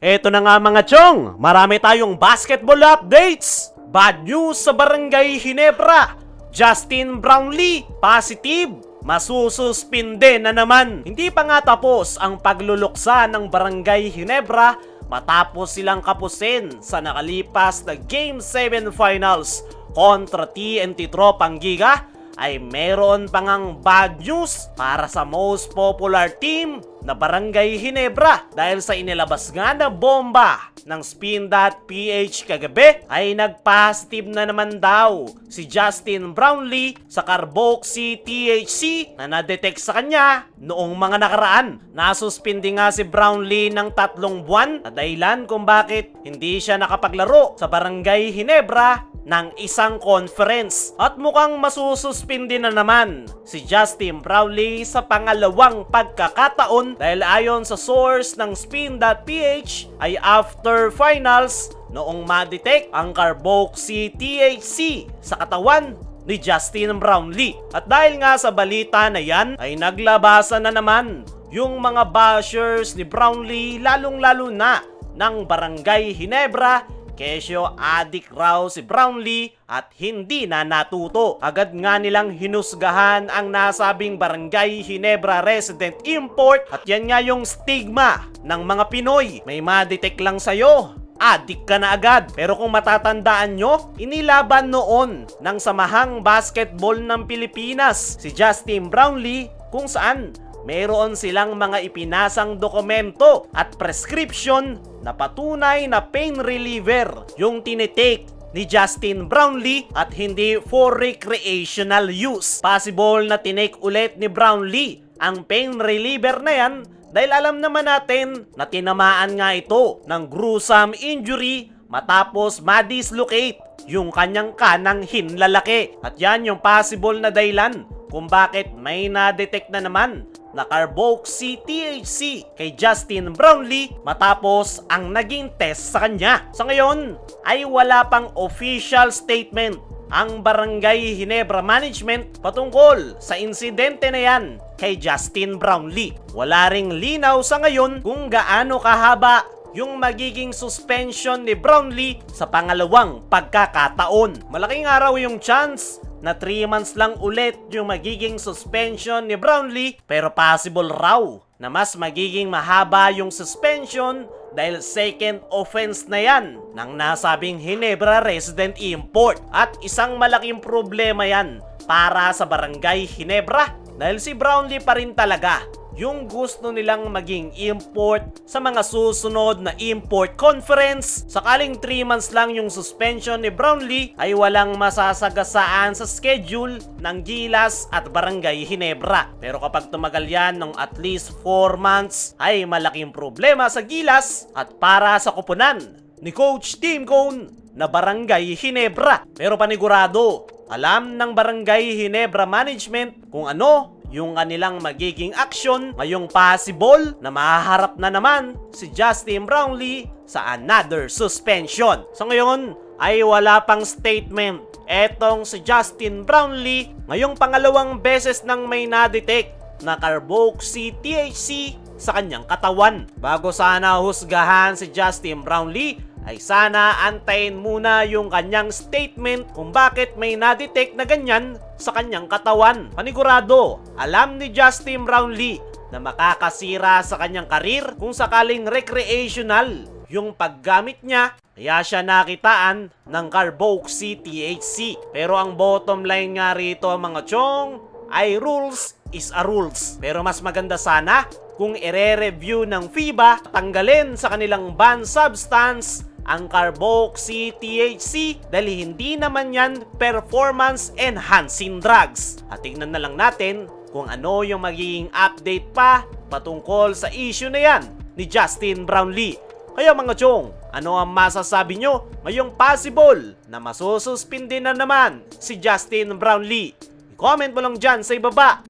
Eto na nga mga chong, marami tayong basketball updates. Bad news sa Barangay Ginebra. Justin Brownlee, positive. Masususpinde na naman. Hindi pa nga tapos ang pagluluksa ng Barangay Ginebra matapos silang kapusin sa nakalipas na Game 7 Finals kontra TNT Tropang Giga, ay meron pang ang bad news para sa most popular team na Barangay Ginebra dahil sa inilabas nga na bomba ng Spin.ph kagabi ay nag-positive na naman daw si Justin Brownlee sa Carboxy THC na na-detect sa kanya noong mga nakaraan. Nasuspindi nga si Brownlee ng 3 buwan na dahilan kung bakit hindi siya nakapaglaro sa Barangay Ginebra ng isang conference. At mukhang masususpindi na naman si Justin Brownlee sa pangalawang pagkakataon dahil ayon sa source ng Spin.ph ay after finals noong ma-detect ang Carboxy THC sa katawan ni Justin Brownlee. At dahil nga sa balita na yan ay naglabasan na naman yung mga bashers ni Brownlee, lalong-lalo na ng Barangay Ginebra. Kesyo addict raw si Brownlee at hindi na natuto. Agad nga nilang hinusgahan ang nasabing Barangay Ginebra resident import at yan nga yung stigma ng mga Pinoy. May ma-detect lang sa'yo, addict ka na agad. Pero kung matatandaan nyo, inilaban noon ng Samahang Basketball ng Pilipinas si Justin Brownlee kung saan meron silang mga ipinasang dokumento at prescription na patunay na pain reliever yung tinitake ni Justin Brownlee at hindi for recreational use. Possible na tinake ulit ni Brownlee ang pain reliever na yan dahil alam naman natin na tinamaan nga ito ng gruesome injury matapos ma-dislocate yung kanyang kanang hinlalaki. At yan yung possible na dahilan kung bakit may na-detect na naman na Carboxy THC kay Justin Brownlee matapos ang naging test sa kanya. Sa ngayon ay wala pang official statement ang Barangay Ginebra Management patungkol sa insidente na yan kay Justin Brownlee. Wala ring linaw sa ngayon kung gaano kahaba yung magiging suspension ni Brownlee sa pangalawang pagkakataon. Malaking araw yung chance na 3 months lang ulit yung magiging suspension ni Brownlee, pero possible raw na mas magiging mahaba yung suspension dahil second offense na yan ng nasabing Ginebra resident import. At isang malaking problema yan para sa Barangay Ginebra dahil si Brownlee pa rin talaga yung gusto nilang maging import sa mga susunod na import conference. Sakaling 3 months lang yung suspension ni Brownlee ay walang masasagasaan sa schedule ng Gilas at Barangay Ginebra. Pero kapag tumagal yan ng at least 4 months ay malaking problema sa Gilas at para sa kupunan ni Coach Tim Cone na Barangay Ginebra. Pero panigurado, alam ng Barangay Ginebra Management kung ano yung kanilang magiging action ngayong possible na mahaharap na naman si Justin Brownlee sa another suspension. So ngayon ay wala pang statement etong si Justin Brownlee ngayong pangalawang beses nang may na-detect na Carboxy THC sa kanyang katawan. Bago sana husgahan si Justin Brownlee ay sana antayin muna yung kanyang statement kung bakit may na-detect na ganyan sa kanyang katawan. Panigurado, alam ni Justin Brownlee na makakasira sa kanyang karir kung sakaling recreational yung paggamit niya, kaya siya nakitaan ng Carboxy THC. Pero ang bottom line nga rito mga chong ay rules is a rules. Pero mas maganda sana kung ire-review ng FIBA tanggalin sa kanilang banned substance ang Carboxy THC dahil hindi naman yan performance enhancing drugs. At tingnan na lang natin kung ano yung magiging update pa patungkol sa issue na yan ni Justin Brownlee. Kaya mga chong, ano ang masasabi nyo ngayong possible na masususpindi na naman si Justin Brownlee? I-comment mo lang dyan sa ibaba.